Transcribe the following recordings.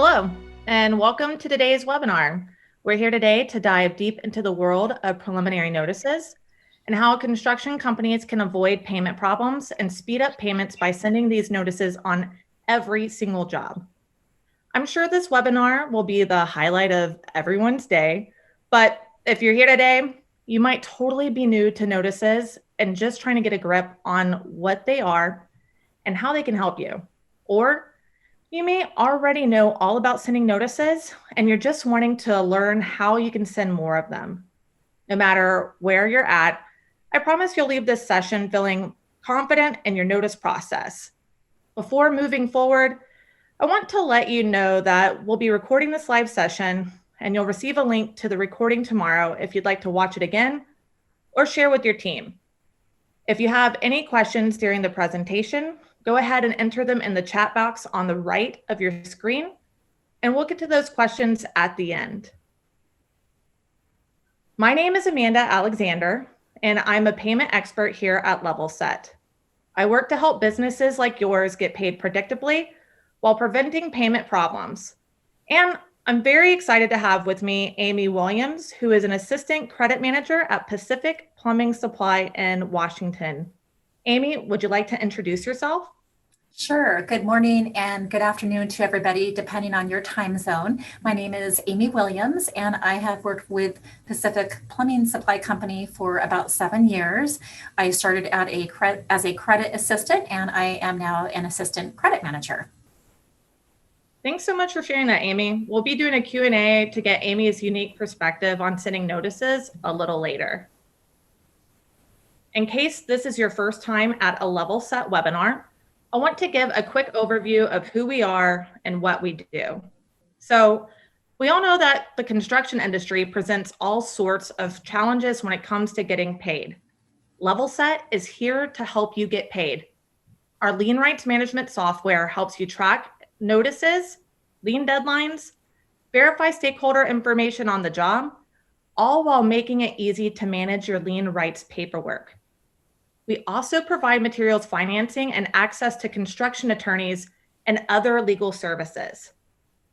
Hello, and welcome to today's webinar. We're here today to dive deep into the world of preliminary notices and how construction companies can avoid payment problems and speed up payments by sending these notices on every single job. I'm sure this webinar will be the highlight of everyone's day, but if you're here today, you might totally be new to notices and just trying to get a grip on what they are and how they can help you. Or you may already know all about sending notices and you're just wanting to learn how you can send more of them. No matter where you're at, I promise you'll leave this session feeling confident in your notice process. Before moving forward, I want to let you know that we'll be recording this live session and you'll receive a link to the recording tomorrow if you'd like to watch it again or share with your team. If you have any questions during the presentation, go ahead and enter them in the chat box on the right of your screen, and we'll get to those questions at the end. My name is Amanda Alexander, and I'm a payment expert here at LevelSet. I work to help businesses like yours get paid predictably while preventing payment problems. And I'm very excited to have with me Amy Williams, who is an assistant credit manager at Pacific Plumbing Supply in Washington. Amy, would you like to introduce yourself? Sure. Good morning and good afternoon to everybody, depending on your time zone. My name is Amy Williams, and I have worked with Pacific Plumbing Supply Company for about 7 years. I started as a credit assistant, and I am now an assistant credit manager. Thanks so much for sharing that, Amy. We'll be doing a Q&A to get Amy's unique perspective on sending notices a little later. In case this is your first time at a LevelSet webinar, I want to give a quick overview of who we are and what we do. So we all know that the construction industry presents all sorts of challenges when it comes to getting paid. LevelSet is here to help you get paid. Our lien rights management software helps you track notices, lien deadlines, verify stakeholder information on the job, all while making it easy to manage your lien rights paperwork. We also provide materials financing and access to construction attorneys and other legal services.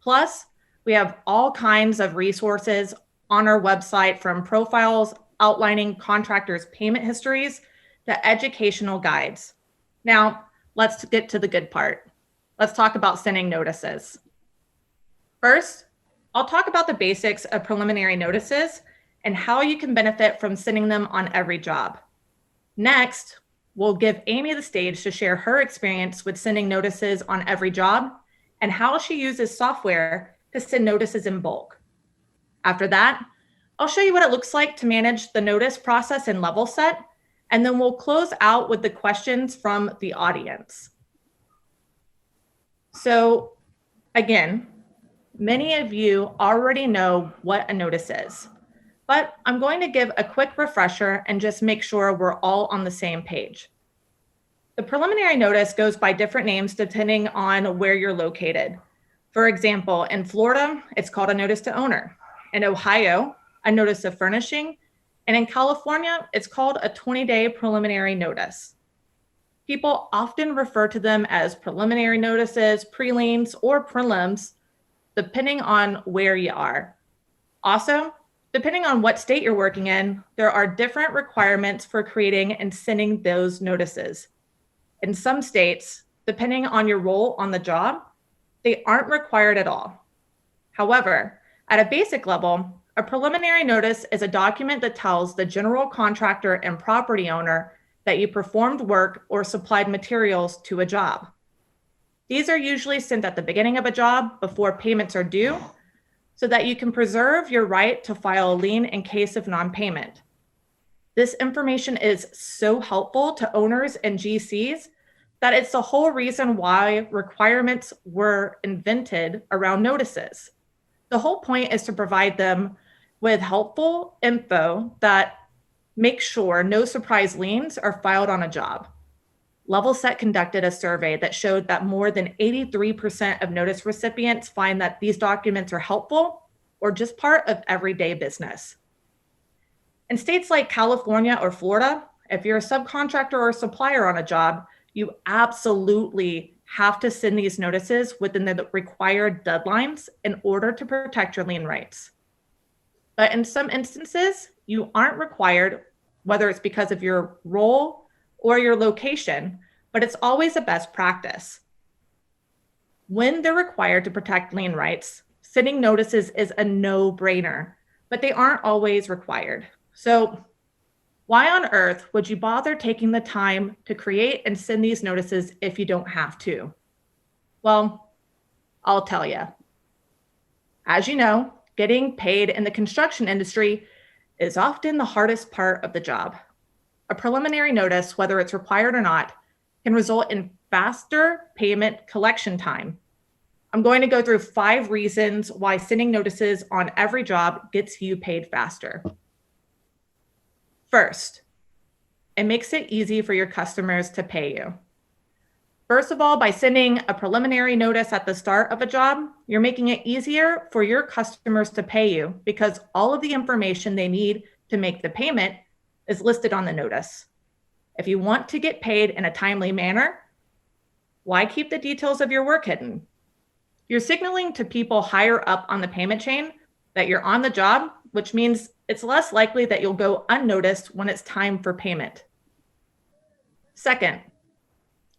Plus, we have all kinds of resources on our website, from profiles outlining contractors' payment histories to educational guides. Now, let's get to the good part. Let's talk about sending notices. First, I'll talk about the basics of preliminary notices and how you can benefit from sending them on every job. Next, we'll give Amy the stage to share her experience with sending notices on every job and how she uses software to send notices in bulk. After that, I'll show you what it looks like to manage the notice process in LevelSet, and then we'll close out with the questions from the audience. So again, many of you already know what a notice is, but I'm going to give a quick refresher and just make sure we're all on the same page. The preliminary notice goes by different names depending on where you're located. For example, in Florida, it's called a notice to owner. In Ohio, a notice of furnishing. And in California, it's called a 20-day preliminary notice. People often refer to them as preliminary notices, pre-liens, or prelims, depending on where you are. Also, depending on what state you're working in, there are different requirements for creating and sending those notices. In some states, depending on your role on the job, they aren't required at all. However, at a basic level, a preliminary notice is a document that tells the general contractor and property owner that you performed work or supplied materials to a job. These are usually sent at the beginning of a job before payments are due, so that you can preserve your right to file a lien in case of non-payment. This information is so helpful to owners and GCs that it's the whole reason why requirements were invented around notices. The whole point is to provide them with helpful info that make sure no surprise liens are filed on a job. LevelSet conducted a survey that showed that more than 83% of notice recipients find that these documents are helpful or just part of everyday business. In states like California or Florida, if you're a subcontractor or supplier on a job, you absolutely have to send these notices within the required deadlines in order to protect your lien rights. But in some instances, you aren't required, whether it's because of your role or your location, but it's always a best practice. When they're required to protect lien rights, sending notices is a no-brainer, but they aren't always required. So why on earth would you bother taking the time to create and send these notices if you don't have to? Well, I'll tell you. As you know, getting paid in the construction industry is often the hardest part of the job. A preliminary notice, whether it's required or not, can result in faster payment collection time. I'm going to go through 5 reasons why sending notices on every job gets you paid faster. First, it makes it easy for your customers to pay you. First of all, by sending a preliminary notice at the start of a job, you're making it easier for your customers to pay you because all of the information they need to make the payment is listed on the notice. If you want to get paid in a timely manner, why keep the details of your work hidden? You're signaling to people higher up on the payment chain that you're on the job, which means it's less likely that you'll go unnoticed when it's time for payment. Second,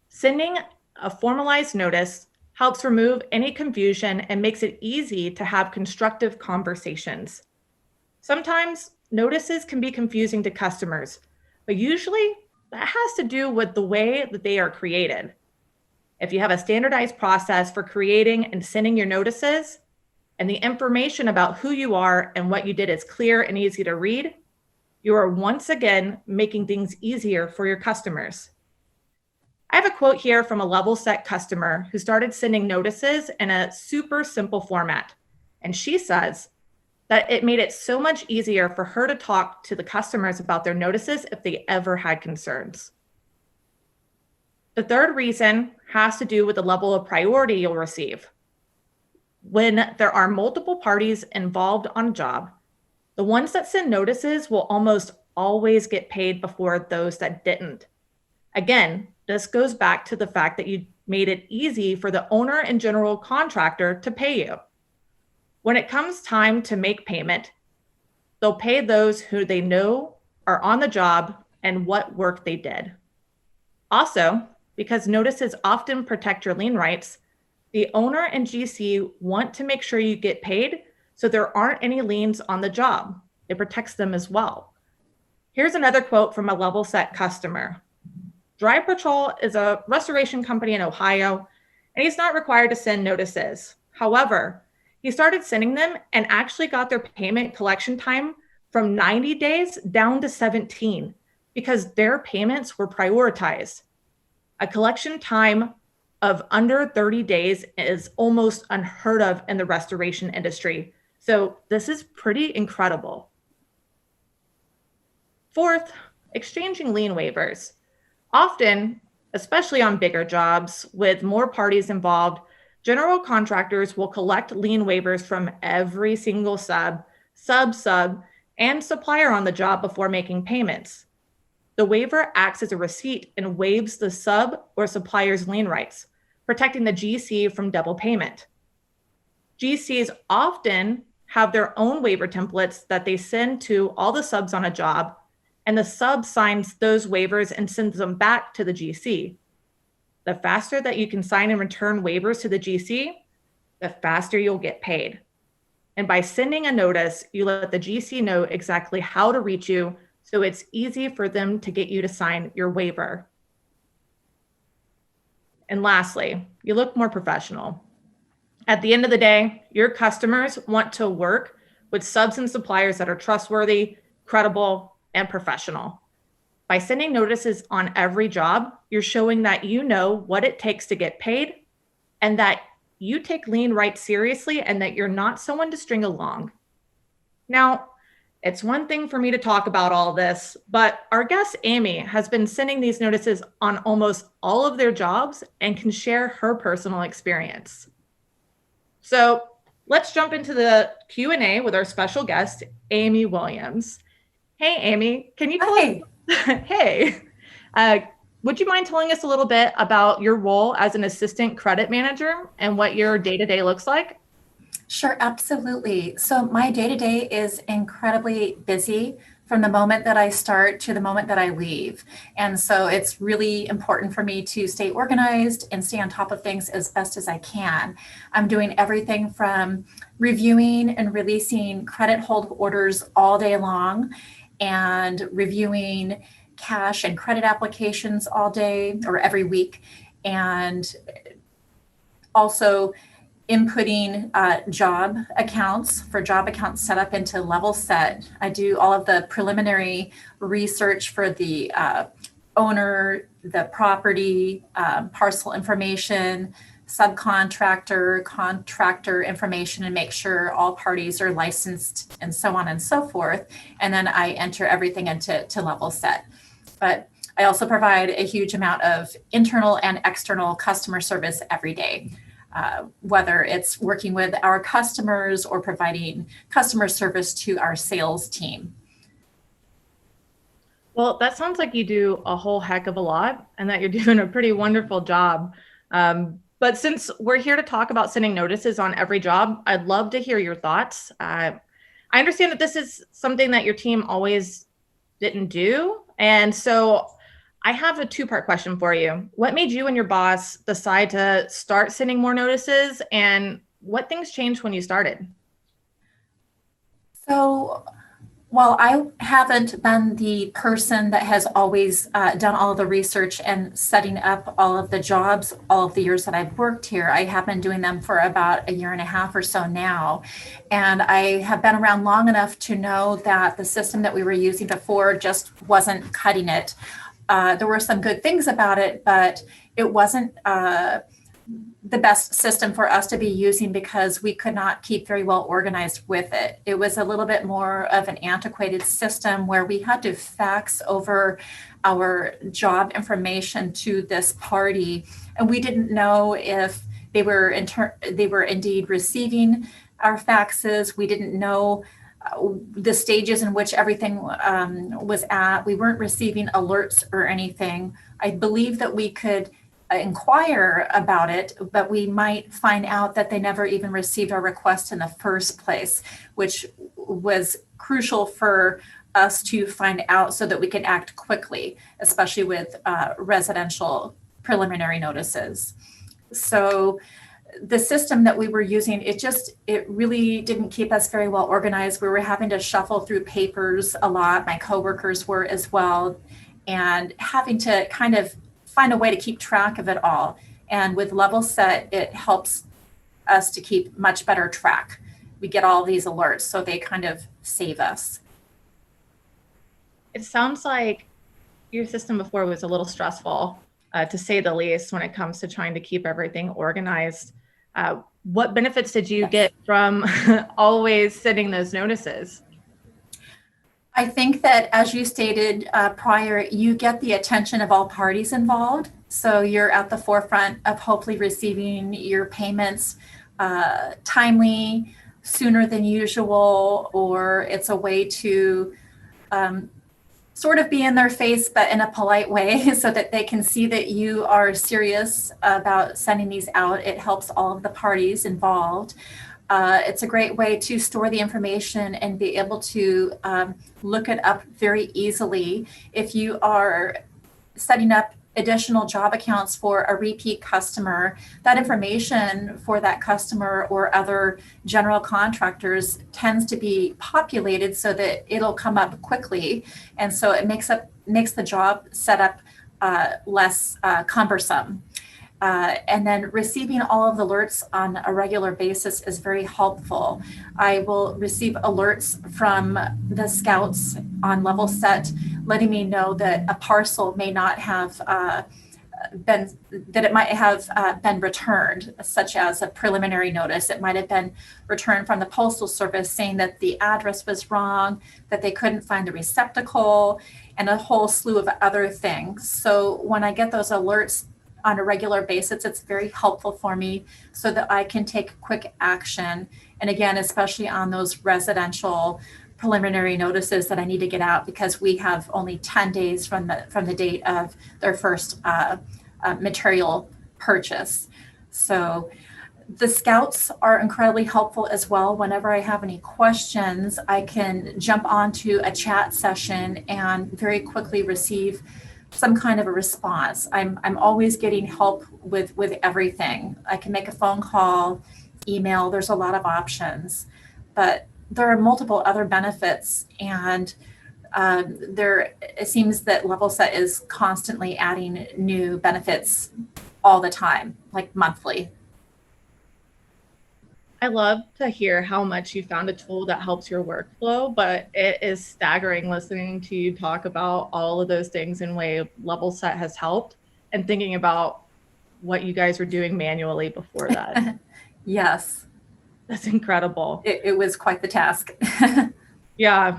sending a formalized notice helps remove any confusion and makes it easy to have constructive conversations. Sometimes notices can be confusing to customers, but usually that has to do with the way that they are created. If you have a standardized process for creating and sending your notices, and the information about who you are and what you did is clear and easy to read, you are once again making things easier for your customers. I have a quote here from a level set customer who started sending notices in a super simple format. And she says that it made it so much easier for her to talk to the customers about their notices if they ever had concerns. The third reason has to do with the level of priority you'll receive. When there are multiple parties involved on a job, the ones that send notices will almost always get paid before those that didn't. Again, this goes back to the fact that you made it easy for the owner and general contractor to pay you. When it comes time to make payment, they'll pay those who they know are on the job and what work they did. Also, because notices often protect your lien rights, the owner and GC want to make sure you get paid so there aren't any liens on the job. It protects them as well. Here's another quote from a level set customer. Dry Patrol is a restoration company in Ohio, and he's not required to send notices. However, he started sending them and actually got their payment collection time from 90 days down to 17 because their payments were prioritized. A collection time of under 30 days is almost unheard of in the restoration industry. So this is pretty incredible. Fourth, exchanging lien waivers. Often, especially on bigger jobs with more parties involved, general contractors will collect lien waivers from every single sub, and supplier on the job before making payments. The waiver acts as a receipt and waives the sub or supplier's lien rights, protecting the GC from double payment. GCs often have their own waiver templates that they send to all the subs on a job, and the sub signs those waivers and sends them back to the GC. The faster that you can sign and return waivers to the GC, the faster you'll get paid. And by sending a notice, you let the GC know exactly how to reach you, so it's easy for them to get you to sign your waiver. And lastly, you look more professional. At the end of the day, your customers want to work with subs and suppliers that are trustworthy, credible, and professional. By sending notices on every job, you're showing that you know what it takes to get paid and that you take lien rights seriously and that you're not someone to string along. Now, it's one thing for me to talk about all this, but our guest Amy has been sending these notices on almost all of their jobs and can share her personal experience. So let's jump into the Q&A with our special guest, Amy Williams. Hey, Amy, can you tell us? Hey, would you mind telling us a little bit about your role as an assistant credit manager and what your day-to-day looks like? Sure, absolutely. So my day-to-day is incredibly busy from the moment that I start to the moment that I leave. And so it's really important for me to stay organized and stay on top of things as best as I can. I'm doing everything from reviewing and releasing credit hold orders all day long and reviewing cash and credit applications all day or every week, and also inputting job accounts set up into level set. I do all of the preliminary research for the owner, the property, parcel information, subcontractor, contractor information, and make sure all parties are licensed and so on and so forth. And then I enter everything into level set. But I also provide a huge amount of internal and external customer service every day. Whether it's working with our customers or providing customer service to our sales team. Well, that sounds like you do a whole heck of a lot and that you're doing a pretty wonderful job. But since we're here to talk about sending notices on every job, I'd love to hear your thoughts. I understand that this is something that your team always didn't do. And so I have a two-part question for you. What made you and your boss decide to start sending more notices, and what things changed when you started? So while I haven't been the person that has always done all the research and setting up all of the jobs, all of the years that I've worked here, I have been doing them for about a year and a half or so now. And I have been around long enough to know that the system that we were using before just wasn't cutting it. There were some good things about it, but it wasn't the best system for us to be using because we could not keep very well organized with it. It was a little bit more of an antiquated system where we had to fax over our job information to this party, and we didn't know if they were indeed receiving our faxes. We didn't know the stages in which everything was at. We weren't receiving alerts or anything. I believe that we could inquire about it, but we might find out that they never even received our request in the first place, which was crucial for us to find out so that we could act quickly, especially with residential preliminary notices. So the system that we were using, it really didn't keep us very well organized. We were having to shuffle through papers a lot. My coworkers were as well, and having to kind of find a way to keep track of it all. And with Level Set, it helps us to keep much better track. We get all these alerts, so they kind of save us. It sounds like your system before was a little stressful, to say the least, when it comes to trying to keep everything organized. What benefits did you get from always sending those notices? I think that, as you stated prior, you get the attention of all parties involved. So you're at the forefront of hopefully receiving your payments timely, sooner than usual, or it's a way to sort of be in their face, but in a polite way so that they can see that you are serious about sending these out. It helps all of the parties involved. It's a great way to store the information and be able to look it up very easily. If you are setting up additional job accounts for a repeat customer, that information for that customer or other general contractors tends to be populated so that it'll come up quickly. And so it makes the job setup less cumbersome. And then receiving all of the alerts on a regular basis is very helpful. I will receive alerts from the scouts on Level Set, letting me know that a parcel may not have been returned, such as a preliminary notice. It might have been returned from the Postal Service saying that the address was wrong, that they couldn't find the receptacle, and a whole slew of other things. So when I get those alerts on a regular basis, it's very helpful for me so that I can take quick action. And again, especially on those residential preliminary notices that I need to get out because we have only 10 days from the date of their first material purchase. So the scouts are incredibly helpful as well. Whenever I have any questions, I can jump onto a chat session and very quickly receive some kind of a response. I'm always getting help with everything. I can make a phone call, email, there's a lot of options, but there are multiple other benefits, and it seems that Level Set is constantly adding new benefits all the time, like monthly. I love to hear how much you found a tool that helps your workflow, but it is staggering listening to you talk about all of those things in way Level Set has helped, and thinking about what you guys were doing manually before that. Yes. That's incredible. It was quite the task. Yeah,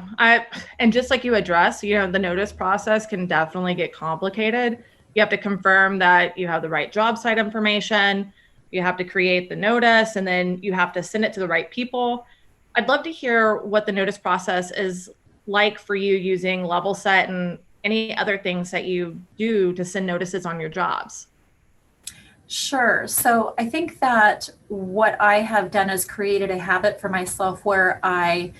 and just like you address, the notice process can definitely get complicated. You have to confirm that you have the right job site information. You have to create the notice, and then you have to send it to the right people. I'd love to hear what the notice process is like for you using Level Set and any other things that you do to send notices on your jobs. Sure. So I think that what I have done is created a habit for myself where I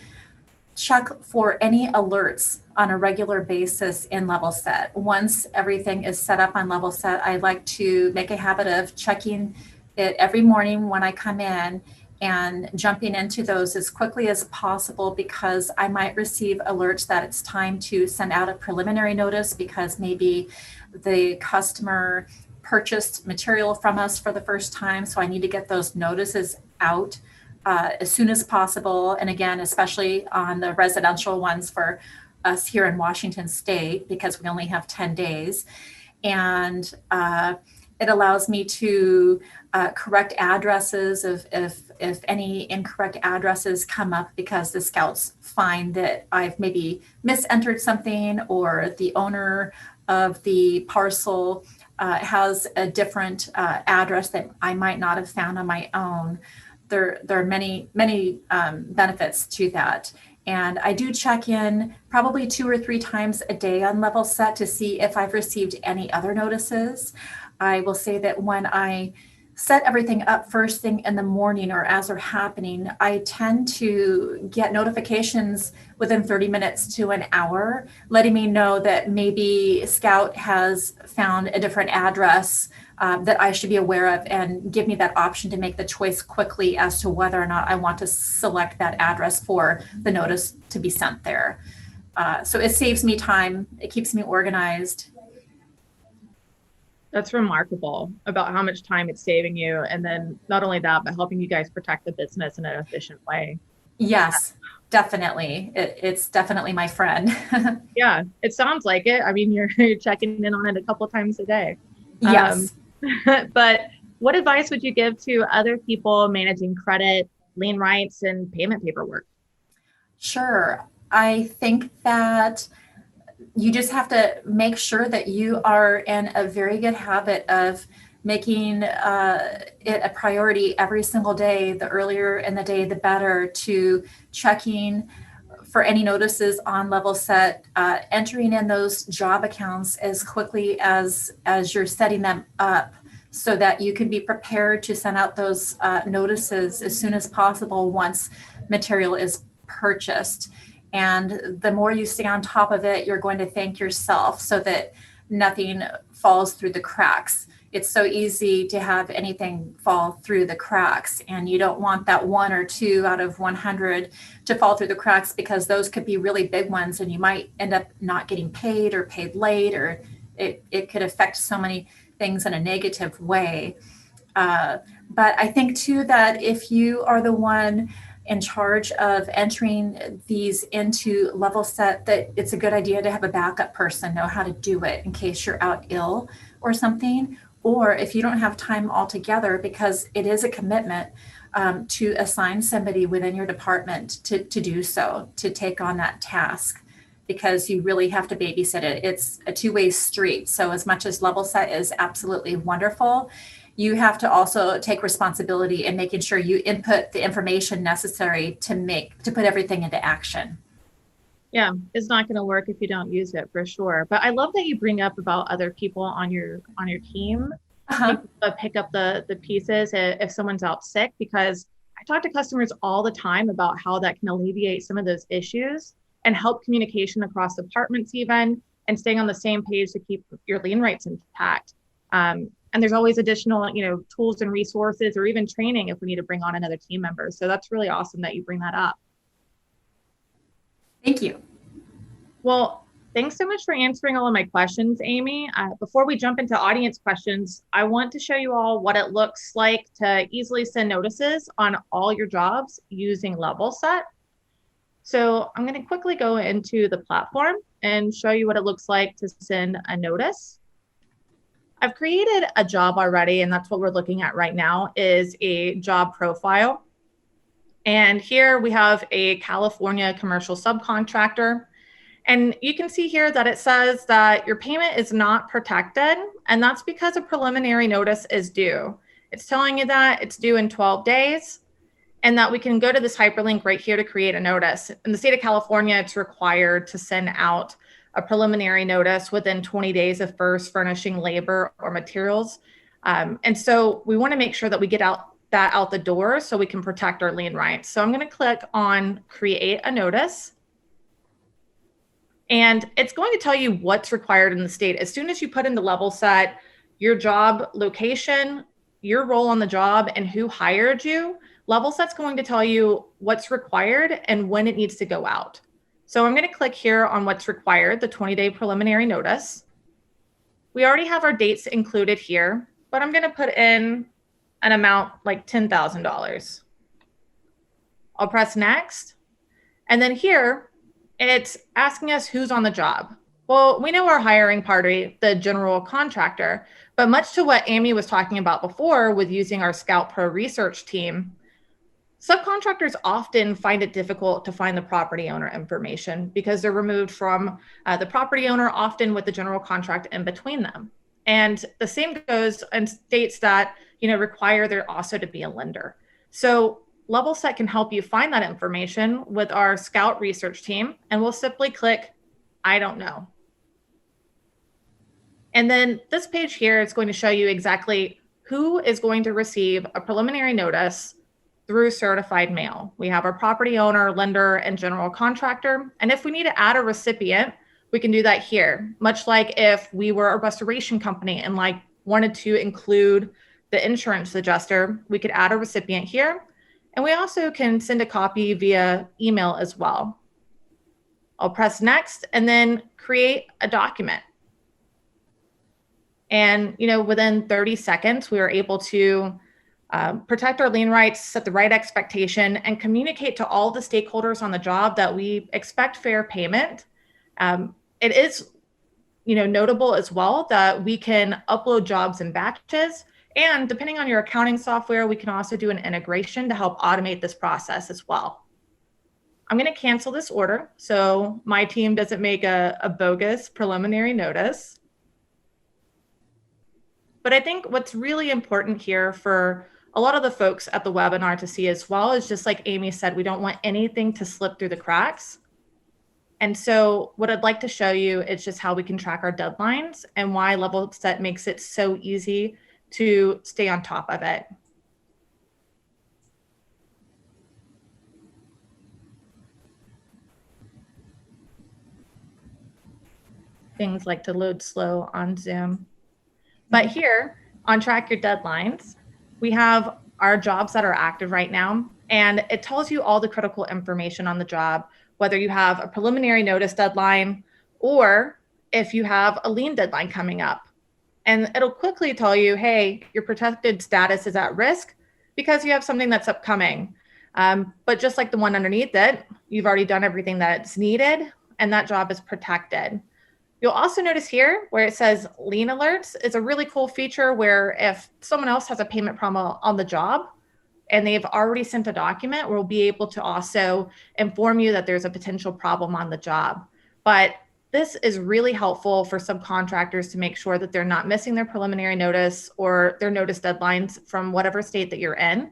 check for any alerts on a regular basis in Level Set. Once everything is set up on Level Set, I like to make a habit of checking it every morning when I come in and jumping into those as quickly as possible, because I might receive alerts that it's time to send out a preliminary notice because maybe the customer purchased material from us for the first time. So I need to get those notices out as soon as possible. And again, especially on the residential ones for us here in Washington State, because we only have 10 days. And it allows me to correct addresses if any incorrect addresses come up because the scouts find that I've maybe misentered something, or the owner of the parcel has a different address that I might not have found on my own. There are many benefits to that. And I do check in probably 2 or 3 times a day on Level Set to see if I've received any other notices. I will say that when I set everything up first thing in the morning or as they're happening, I tend to get notifications within 30 minutes to an hour, letting me know that maybe Scout has found a different address that I should be aware of, and give me that option to make the choice quickly as to whether or not I want to select that address for the notice to be sent there. So it saves me time. It keeps me organized. That's remarkable about how much time it's saving you. And then not only that, but helping you guys protect the business in an efficient way. Yes, definitely. It's definitely my friend. Yeah, it sounds like it. I mean, you're checking in on it a couple of times a day. Yes. But what advice would you give to other people managing credit, lien rights, and payment paperwork? Sure. I think that you just have to make sure that you are in a very good habit of making it a priority every single day. The earlier in the day, the better, to checking for any notices on Level Set, entering in those job accounts as quickly as you're setting them up, so that you can be prepared to send out those notices as soon as possible once material is purchased. And the more you stay on top of it, you're going to thank yourself so that nothing falls through the cracks. It's so easy to have anything fall through the cracks, and you don't want that 1 or 2 out of 100 to fall through the cracks, because those could be really big ones, and you might end up not getting paid or paid late, or it could affect so many things in a negative way. But I think too that if you are the one in charge of entering these into Level Set, that it's a good idea to have a backup person know how to do it in case you're out ill or something, or if you don't have time altogether, because it is a commitment to assign somebody within your department to do so, to take on that task, because you really have to babysit it. It's a two-way street. So as much as Level Set is absolutely wonderful, you have to also take responsibility in making sure you input the information necessary to put everything into action. Yeah, it's not going to work if you don't use it for sure. But I love that you bring up about other people on your team being Uh-huh. able to pick up the pieces if someone's out sick, because I talk to customers all the time about how that can alleviate some of those issues and help communication across departments even, and staying on the same page to keep your lien rights intact. And there's always additional, tools and resources, or even training if we need to bring on another team member. So that's really awesome that you bring that up. Thank you. Well, thanks so much for answering all of my questions, Amy. Before we jump into audience questions, I want to show you all what it looks like to easily send notices on all your jobs using Levelset. So I'm going to quickly go into the platform and show you what it looks like to send a notice. I've created a job already, and that's what we're looking at right now, is a job profile. And here we have a California commercial subcontractor. And you can see here that it says that your payment is not protected, and that's because a preliminary notice is due. It's telling you that it's due in 12 days, and that we can go to this hyperlink right here to create a notice. In the state of California, it's required to send out a preliminary notice within 20 days of first furnishing labor or materials. And so we want to make sure that we get that out the door so we can protect our lien rights. So I'm going to click on create a notice. And it's going to tell you what's required in the state. As soon as you put in the Levelset, your job location, your role on the job, and who hired you, Levelset's going to tell you what's required and when it needs to go out. So I'm going to click here on what's required, the 20-day preliminary notice. We already have our dates included here, but I'm going to put in an amount like $10,000. I'll press next. And then here, it's asking us who's on the job. Well, we know our hiring party, the general contractor, but much to what Amy was talking about before with using our Scout Pro research team, subcontractors often find it difficult to find the property owner information because they're removed from the property owner, often with the general contract in between them. And the same goes and states that, require there also to be a lender. So Levelset can help you find that information with our Scout research team, and we'll simply click, I don't know. And then this page here is going to show you exactly who is going to receive a preliminary notice through certified mail. We have our property owner, lender, and general contractor. And if we need to add a recipient, we can do that here. Much like if we were a restoration company and wanted to include the insurance adjuster, we could add a recipient here. And we also can send a copy via email as well. I'll press next and then create a document. And, within 30 seconds, we were able to protect our lien rights, set the right expectation, and communicate to all the stakeholders on the job that we expect fair payment. It is, notable as well that we can upload jobs in batches. And depending on your accounting software, we can also do an integration to help automate this process as well. I'm going to cancel this order so my team doesn't make a bogus preliminary notice. But I think what's really important here for a lot of the folks at the webinar to see as well is, just like Amy said, we don't want anything to slip through the cracks. And so what I'd like to show you is just how we can track our deadlines and why Levelset makes it so easy to stay on top of it. Things like to load slow on Zoom. But here on Track Your Deadlines, we have our jobs that are active right now, and it tells you all the critical information on the job, whether you have a preliminary notice deadline or if you have a lien deadline coming up. And it'll quickly tell you, hey, your protected status is at risk because you have something that's upcoming. But just like the one underneath it, you've already done everything that's needed, and that job is protected. You'll also notice here where it says lien alerts is a really cool feature where if someone else has a payment problem on the job and they've already sent a document, we'll be able to also inform you that there's a potential problem on the job. But this is really helpful for subcontractors to make sure that they're not missing their preliminary notice or their notice deadlines from whatever state that you're in.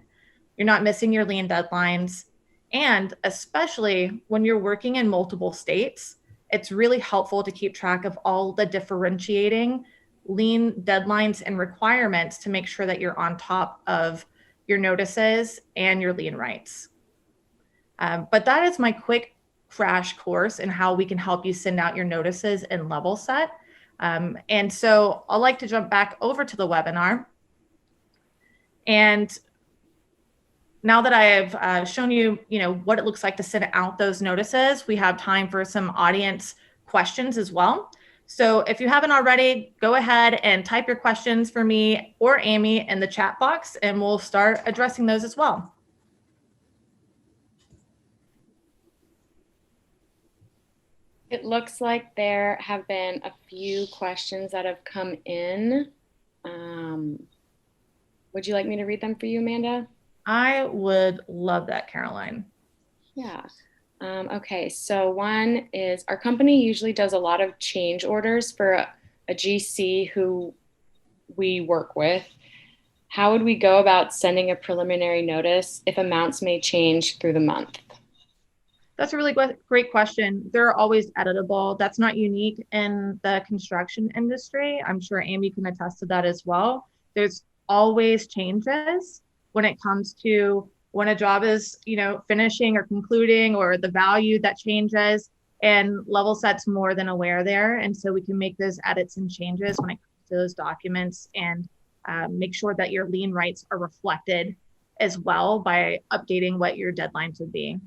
You're not missing your lien deadlines. And especially when you're working in multiple states, it's really helpful to keep track of all the differentiating lien deadlines and requirements to make sure that you're on top of your notices and your lien rights. But that is my quick crash course in how we can help you send out your notices in level set. And so I'd like to jump back over to the webinar. And now that I have shown you, what it looks like to send out those notices, we have time for some audience questions as well. So if you haven't already, go ahead and type your questions for me or Amy in the chat box, and we'll start addressing those as well. It looks like there have been a few questions that have come in. Would you like me to read them for you, Amanda? I would love that, Caroline. Yeah. Okay, so one is, our company usually does a lot of change orders for a GC who we work with. How would we go about sending a preliminary notice if amounts may change through the month? That's a really great question. They're always editable. That's not unique in the construction industry. I'm sure Amy can attest to that as well. There's always changes when it comes to when a job is, finishing or concluding, or the value that changes, and level set's more than aware there. And so we can make those edits and changes when it comes to those documents, and make sure that your lien rights are reflected as well by updating what your deadlines would be.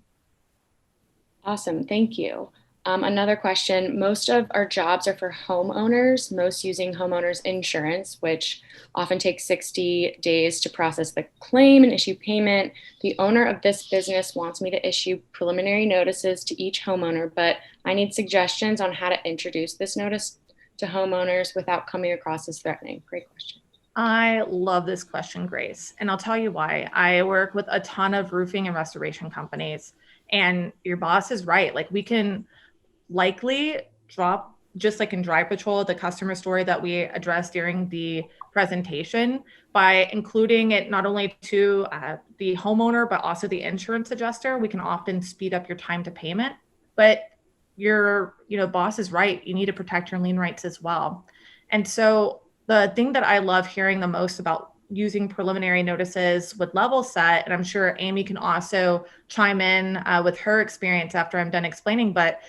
Awesome, thank you. Another question, most of our jobs are for homeowners, most using homeowners insurance, which often takes 60 days to process the claim and issue payment. The owner of this business wants me to issue preliminary notices to each homeowner, but I need suggestions on how to introduce this notice to homeowners without coming across as threatening. Great question. I love this question, Grace, and I'll tell you why. I work with a ton of roofing and restoration companies, and your boss is right. Like, we can likely drop, just like in Drive Patrol, the customer story that we addressed during the presentation, by including it not only to the homeowner, but also the insurance adjuster. We can often speed up your time to payment, but your boss is right. You need to protect your lien rights as well. And so the thing that I love hearing the most about using preliminary notices with level set, and I'm sure Amy can also chime in with her experience after I'm done explaining, but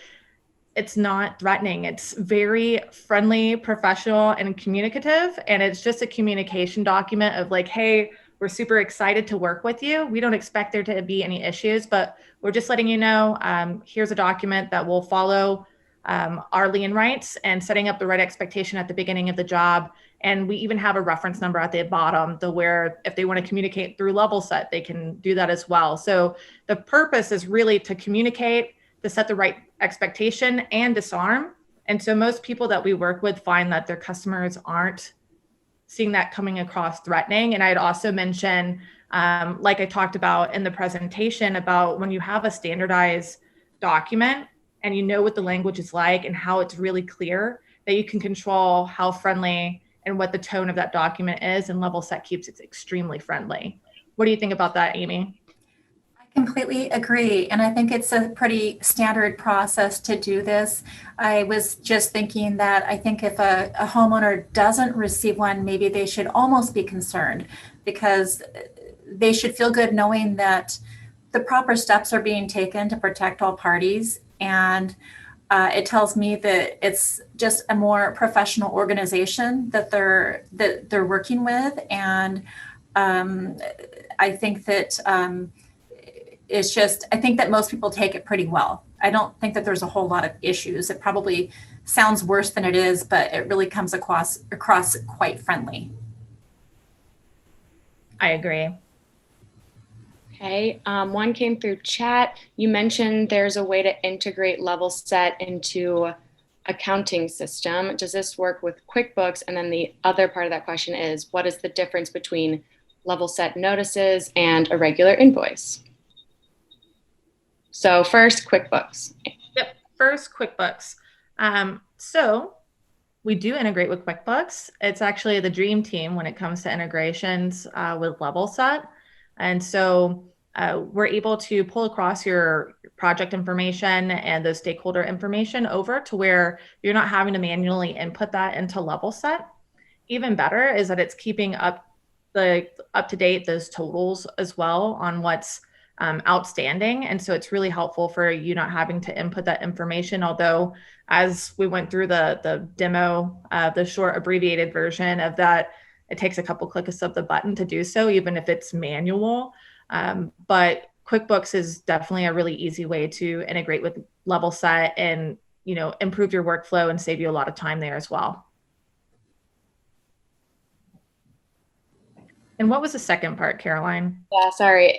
it's not threatening. It's very friendly, professional, and communicative. And it's just a communication document of like, hey, we're super excited to work with you. We don't expect there to be any issues, but we're just letting you know, here's a document that will follow our lien rights and setting up the right expectation at the beginning of the job. And we even have a reference number at the bottom to where if they want to communicate through level set, they can do that as well. So the purpose is really to communicate, to set the right expectation, and disarm. And so most people that we work with find that their customers aren't seeing that coming across threatening. And I'd also mention, like I talked about in the presentation, about when you have a standardized document and you know what the language is like and how it's really clear, that you can control how friendly and what the tone of that document is, and level set keeps it extremely friendly. What do you think about that, Amy? Completely agree. And I think it's a pretty standard process to do this. I was just thinking that I think if a homeowner doesn't receive one, maybe they should almost be concerned, because they should feel good knowing that the proper steps are being taken to protect all parties. And it tells me that it's just a more professional organization that they're working with. And I think that I think that most people take it pretty well. I don't think that there's a whole lot of issues. It probably sounds worse than it is, but it really comes across quite friendly. I agree. Okay, one came through chat. You mentioned there's a way to integrate level set into accounting system. Does this work with QuickBooks? And then the other part of that question is, what is the difference between level set notices and a regular invoice? So first, QuickBooks. Yep, first QuickBooks. So we do integrate with QuickBooks. It's actually the dream team when it comes to integrations with level set. And so we're able to pull across your project information and the stakeholder information over to where you're not having to manually input that into level set. Even better is that it's keeping up to date those totals as well on what's outstanding. And so it's really helpful for you not having to input that information. Although, as we went through the demo, the short abbreviated version of that, it takes a couple clicks of the button to do so, even if it's manual. But QuickBooks is definitely a really easy way to integrate with Level Set and, improve your workflow and save you a lot of time there as well. And what was the second part, Caroline? Yeah, sorry.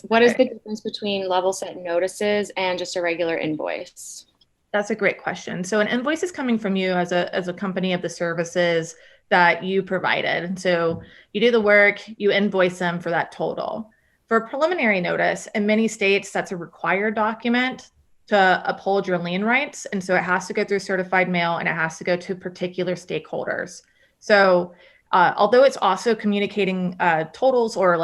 What is the difference between level set notices and just a regular invoice? That's a great question. So an invoice is coming from you as a company of the services that you provided. And so you do the work, you invoice them for that total. For a preliminary notice, in many states, that's a required document to uphold your lien rights. And so it has to go through certified mail and it has to go to particular stakeholders. So although it's also communicating totals or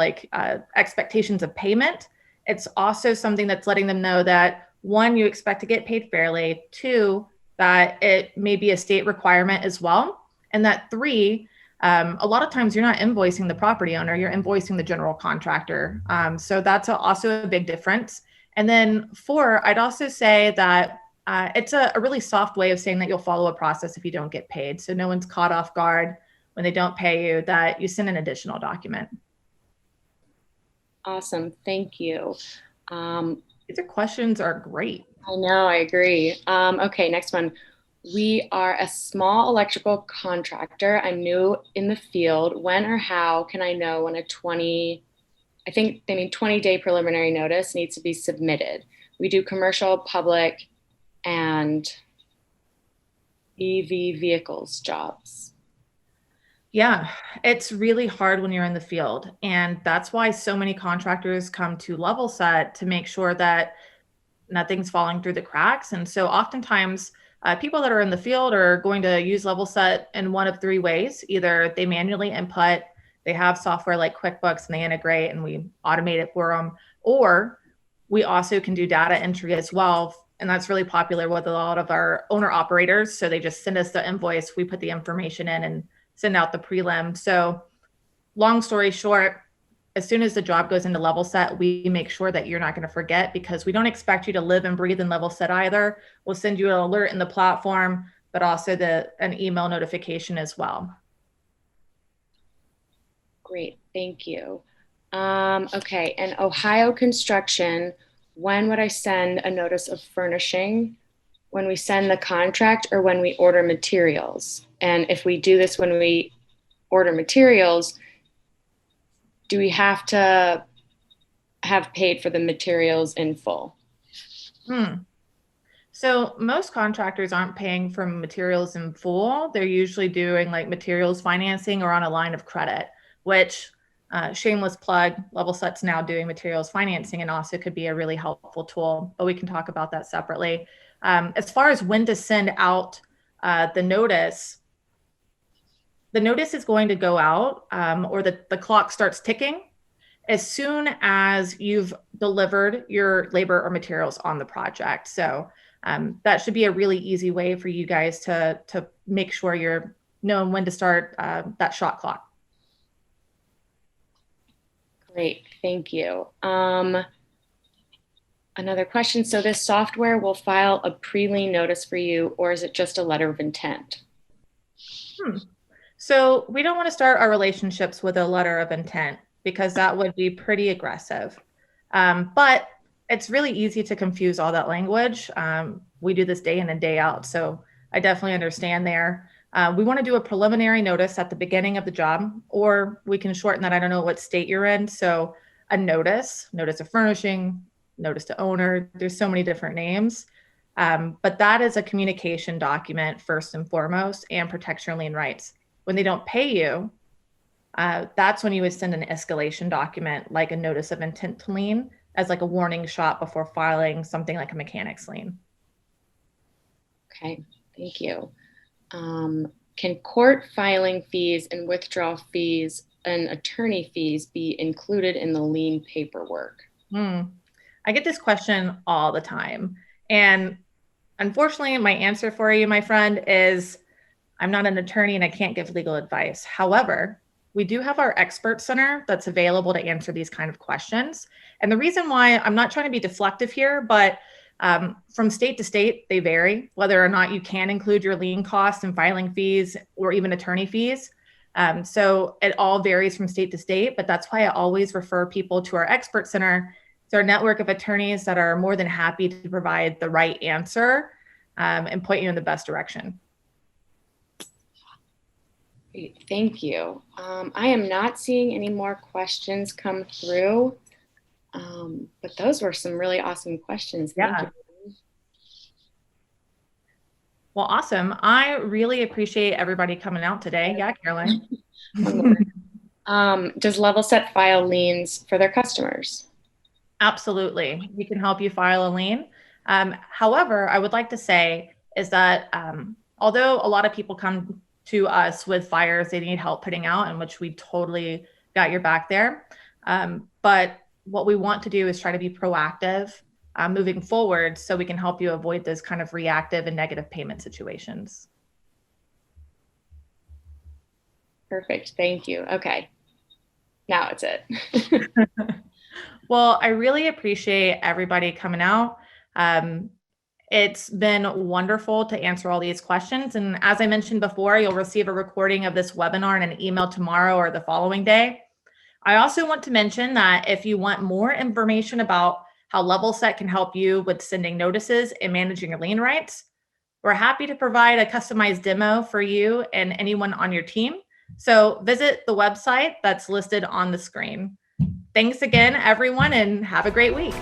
expectations of payment, it's also something that's letting them know that, one, you expect to get paid fairly, two, that it may be a state requirement as well, and that three, a lot of times you're not invoicing the property owner, you're invoicing the general contractor. So that's also a big difference. And then four, I'd also say that it's a really soft way of saying that you'll follow a process if you don't get paid. So no one's caught off guard when they don't pay you, that you send an additional document. Awesome. Thank you. These questions are great. I know, I agree. Okay, next one. We are a small electrical contractor. I'm new in the field. When or how can I know when a 20-day preliminary notice needs to be submitted? We do commercial, public, and EV vehicles jobs. Yeah, it's really hard when you're in the field. And that's why so many contractors come to Level Set to make sure that nothing's falling through the cracks. And so oftentimes people that are in the field are going to use Level Set in one of three ways. Either they manually input, they have software like QuickBooks and they integrate and we automate it for them, or we also can do data entry as well. And that's really popular with a lot of our owner operators. So they just send us the invoice, we put the information in and send out the prelim. So long story short, as soon as the job goes into Level Set, we make sure that you're not going to forget, because we don't expect you to live and breathe in Level Set either. We'll send you an alert in the platform, but also an email notification as well. Great, thank you. Okay, and Ohio construction, when would I send a notice of furnishing? When we send the contract or when we order materials? And if we do this when we order materials, do we have to have paid for the materials in full? So most contractors aren't paying for materials in full. They're usually doing like materials financing or on a line of credit, which shameless plug, Level Set's now doing materials financing and also could be a really helpful tool, but we can talk about that separately. As far as when to send out the notice is going to go out or the clock starts ticking as soon as you've delivered your labor or materials on the project. So that should be a really easy way for you guys to make sure you're knowing when to start that shot clock. Great, thank you. Another question. So this software will file a pre-lien notice for you, or is it just a letter of intent? So we don't want to start our relationships with a letter of intent because that would be pretty aggressive. But it's really easy to confuse all that language. We do this day in and day out. So I definitely understand there. We want to do a preliminary notice at the beginning of the job, or we can shorten that. I don't know what state you're in. So a notice of furnishing, notice to owner, there's so many different names. But that is a communication document first and foremost and protects your lien rights. When they don't pay you, that's when you would send an escalation document like a notice of intent to lien as like a warning shot before filing something like a mechanic's lien. Okay, thank you. Can court filing fees and withdrawal fees and attorney fees be included in the lien paperwork? I get this question all the time. And unfortunately, my answer for you, my friend, is I'm not an attorney and I can't give legal advice. However, we do have our expert center that's available to answer these kind of questions. And the reason why, I'm not trying to be deflective here, but from state to state, they vary whether or not you can include your lien costs and filing fees or even attorney fees. So it all varies from state to state, but that's why I always refer people to our expert center. It's our network of attorneys that are more than happy to provide the right answer and point you in the best direction. Great, thank you. I am not seeing any more questions come through, but those were some really awesome questions. Thank you. Well, awesome. I really appreciate everybody coming out today. Yeah, Caroline. Does Level Set file liens for their customers? Absolutely. We can help you file a lien. However, I would like to say is that although a lot of people come to us with fires they need help putting out, in which we totally got your back there. But what we want to do is try to be proactive moving forward so we can help you avoid those kind of reactive and negative payment situations. Perfect. Thank you. Okay. Now it's it. Well, I really appreciate everybody coming out. It's been wonderful to answer all these questions. And as I mentioned before, you'll receive a recording of this webinar in an email tomorrow or the following day. I also want to mention that if you want more information about how Level Set can help you with sending notices and managing your lien rights, we're happy to provide a customized demo for you and anyone on your team. So visit the website that's listed on the screen. Thanks again, everyone, and have a great week.